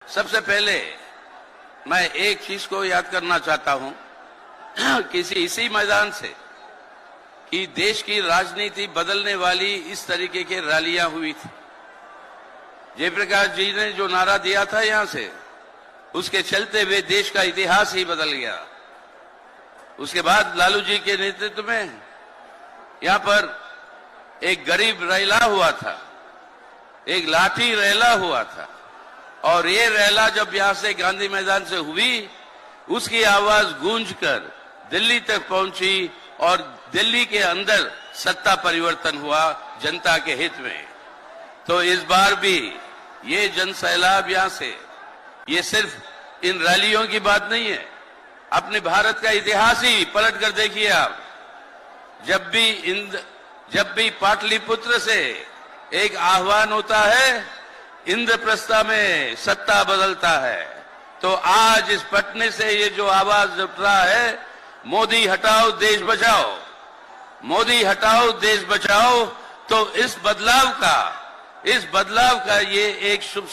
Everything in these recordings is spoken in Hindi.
सबसे पहले मैं एक चीज को याद करना चाहता हूं इसी मैदान से कि देश की राजनीति बदलने वाली इस तरीके की रैलियां हुई थी। जयप्रकाश जी ने जो नारा दिया था यहां से, उसके चलते हुए देश का इतिहास ही बदल गया। उसके बाद लालू जी के नेतृत्व में यहां पर एक गरीब रैला हुआ था, एक लाठी रैला हुआ था, और ये रैला जब यहां से गांधी मैदान से हुई, उसकी आवाज गूंजकर दिल्ली तक पहुंची और दिल्ली के अंदर सत्ता परिवर्तन हुआ जनता के हित में। तो इस बार भी ये जन सैलाब यहां से, ये सिर्फ इन रैलियों की बात नहीं है, अपने भारत का इतिहास ही पलट कर देखिए आप। जब भी पाटलिपुत्र से एक आह्वान होता है, इंद्रप्रस्थ में सत्ता बदलता है, तो आज इस पटने से ये जो आवाज उठ रहा है, मोदी हटाओ देश बचाओ, मोदी हटाओ देश बचाओ, तो इस बदलाव का ये एक शुभ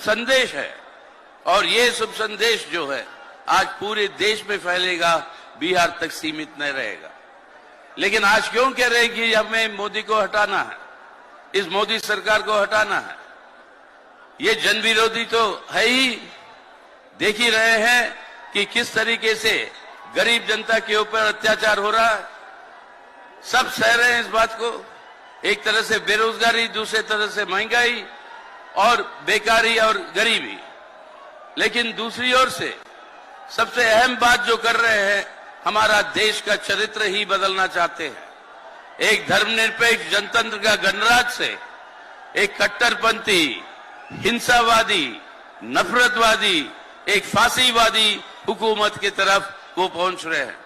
संदेश है। और ये शुभ संदेश जो है आज पूरे देश में फैलेगा, बिहार तक सीमित नहीं रहेगा। लेकिन आज क्यों कह रहे हैं कि हमें मोदी को हटाना है, इस मोदी सरकार को हटाना है? ये जन विरोधी तो है ही। देख ही रहे हैं कि किस तरीके से गरीब जनता के ऊपर अत्याचार हो रहा है। सब सह रहे हैं इस बात को। एक तरह से बेरोजगारी, दूसरे तरह से महंगाई और बेकारी और गरीबी। लेकिन दूसरी ओर से सबसे अहम बात जो कर रहे हैं, हमारा देश का चरित्र ही बदलना चाहते हैं। एक धर्मनिरपेक्ष जनतंत्र का गणराज्य से एक कट्टरपंथी, हिंसावादी, नफरतवादी, एक फांसीवादी हुकूमत की तरफ वो पहुंच रहे हैं।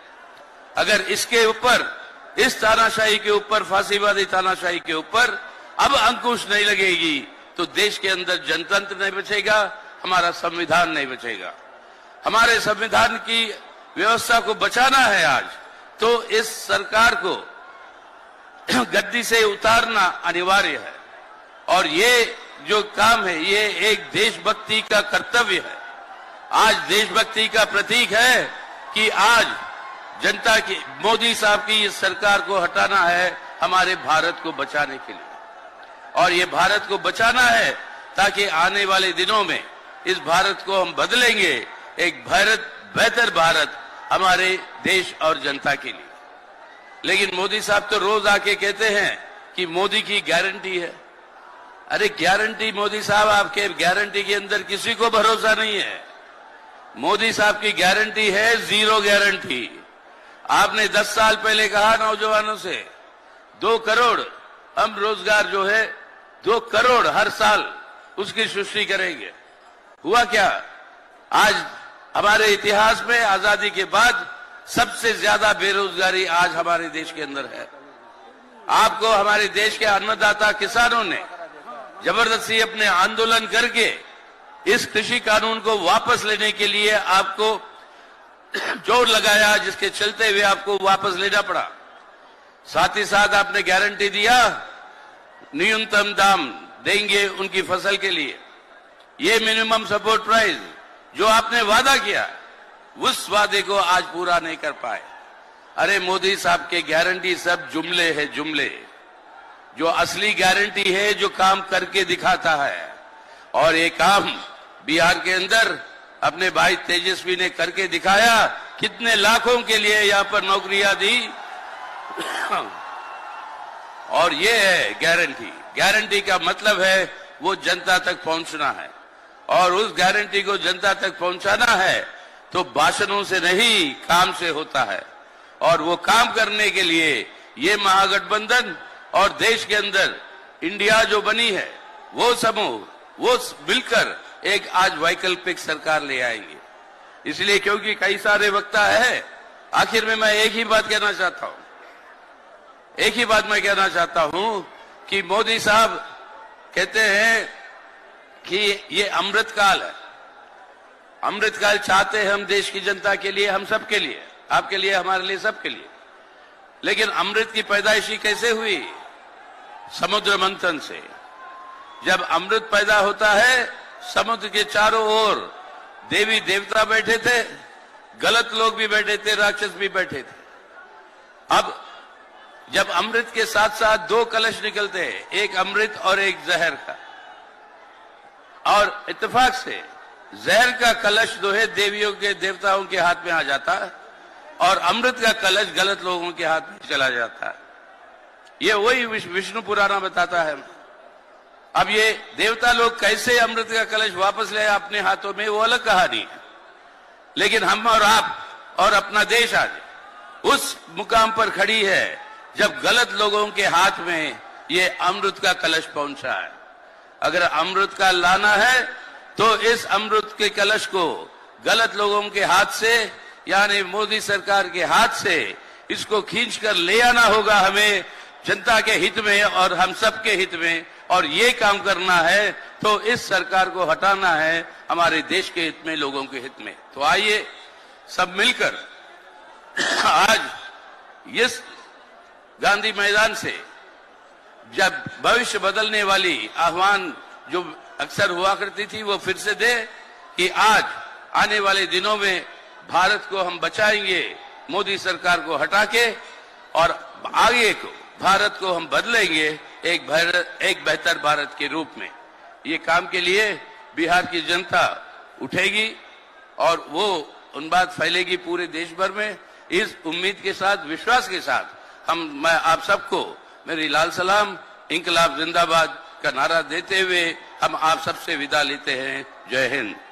अगर इसके ऊपर, इस तानाशाही के ऊपर, फांसीवादी तानाशाही के ऊपर अब अंकुश नहीं लगेगी, तो देश के अंदर जनतंत्र नहीं बचेगा, हमारा संविधान नहीं बचेगा। हमारे संविधान की व्यवस्था को बचाना है आज, तो इस सरकार को गद्दी से उतारना अनिवार्य है। और ये जो काम है, ये एक देशभक्ति का कर्तव्य है। आज देशभक्ति का प्रतीक है कि आज जनता की, मोदी साहब की इस सरकार को हटाना है हमारे भारत को बचाने के लिए। और ये भारत को बचाना है ताकि आने वाले दिनों में इस भारत को हम बदलेंगे, एक बेहतर भारत हमारे देश और जनता के लिए। लेकिन मोदी साहब तो रोज आके कहते हैं कि मोदी की गारंटी है। अरे गारंटी मोदी साहब, आपके गारंटी के अंदर किसी को भरोसा नहीं है। मोदी साहब की गारंटी है जीरो गारंटी। आपने 10 साल पहले कहा नौजवानों से 2 करोड़ हम रोजगार जो है 2 करोड़ हर साल उसकी सृष्टि करेंगे। हुआ क्या? आज हमारे इतिहास में आजादी के बाद सबसे ज्यादा बेरोजगारी आज हमारे देश के अंदर है। आपको हमारे देश के अन्नदाता किसानों ने जबरदस्ती अपने आंदोलन करके इस कृषि कानून को वापस लेने के लिए आपको जोर लगाया, जिसके चलते हुए आपको वापस लेना पड़ा। साथ ही साथ आपने गारंटी दिया न्यूनतम दाम देंगे उनकी फसल के लिए। ये मिनिमम सपोर्ट प्राइस जो आपने वादा किया, उस वादे को आज पूरा नहीं कर पाए। अरे मोदी साहब के गारंटी सब जुमले है, जुमले। जो असली गारंटी है, जो काम करके दिखाता है, और ये काम बिहार के अंदर अपने भाई तेजस्वी ने करके दिखाया। कितने लाखों के लिए यहां पर नौकरियां दी। और ये है गारंटी। गारंटी का मतलब है वो जनता तक पहुंचना है, और उस गारंटी को जनता तक पहुंचाना है तो भाषणों से नहीं, काम से होता है। और वो काम करने के लिए ये महागठबंधन और देश के अंदर इंडिया जो बनी है, वो समूह, वो मिलकर एक आज वैकल्पिक सरकार ले आएंगे। इसलिए क्योंकि कई सारे वक्ता है, आखिर में मैं एक ही बात कहना चाहता हूं, एक ही बात मैं कहना चाहता हूं कि मोदी साहब कहते हैं कि ये अमृतकाल है। अमृतकाल चाहते हैं हम देश की जनता के लिए, हम सबके लिए, आपके लिए, हमारे लिए, सबके लिए। लेकिन अमृत की पैदाइशी कैसे हुई? समुद्र मंथन से। जब अमृत पैदा होता है, समुद्र के चारों ओर देवी देवता बैठे थे, गलत लोग भी बैठे थे, राक्षस भी बैठे थे। अब जब अमृत के साथ साथ दो कलश निकलते हैं, एक अमृत और एक जहर का, और इत्तेफाक से जहर का कलश जो है देवियों के देवताओं के हाथ में आ जाता है और अमृत का कलश गलत लोगों के हाथ में चला जाता है। ये वही विष्णु पुराण बताता है। अब ये देवता लोग कैसे अमृत का कलश वापस ले अपने हाथों में, वो अलग कहानी है। लेकिन हम और आप और अपना देश आज उस मुकाम पर खड़ी है जब गलत लोगों के हाथ में ये अमृत का कलश पहुंचा है। अगर अमृत का लाना है तो इस अमृत के कलश को गलत लोगों के हाथ से, यानी मोदी सरकार के हाथ से इसको खींचकर ले आना होगा हमें, जनता के हित में और हम सब के हित में। और ये काम करना है तो इस सरकार को हटाना है हमारे देश के हित में, लोगों के हित में। तो आइए सब मिलकर आज इस गांधी मैदान से जब भविष्य बदलने वाली आह्वान जो अक्सर हुआ करती थी वो फिर से दे कि आज आने वाले दिनों में भारत को हम बचाएंगे मोदी सरकार को हटा के, और आगे को भारत को हम बदलेंगे एक बेहतर भारत के रूप में। ये काम के लिए बिहार की जनता उठेगी और वो उन बात फैलेगी पूरे देश भर में। इस उम्मीद के साथ, विश्वास के साथ मैं आप सबको मेरी लाल सलाम, इंकलाब जिंदाबाद का नारा देते हुए हम आप सबसे विदा लेते हैं। जय हिंद।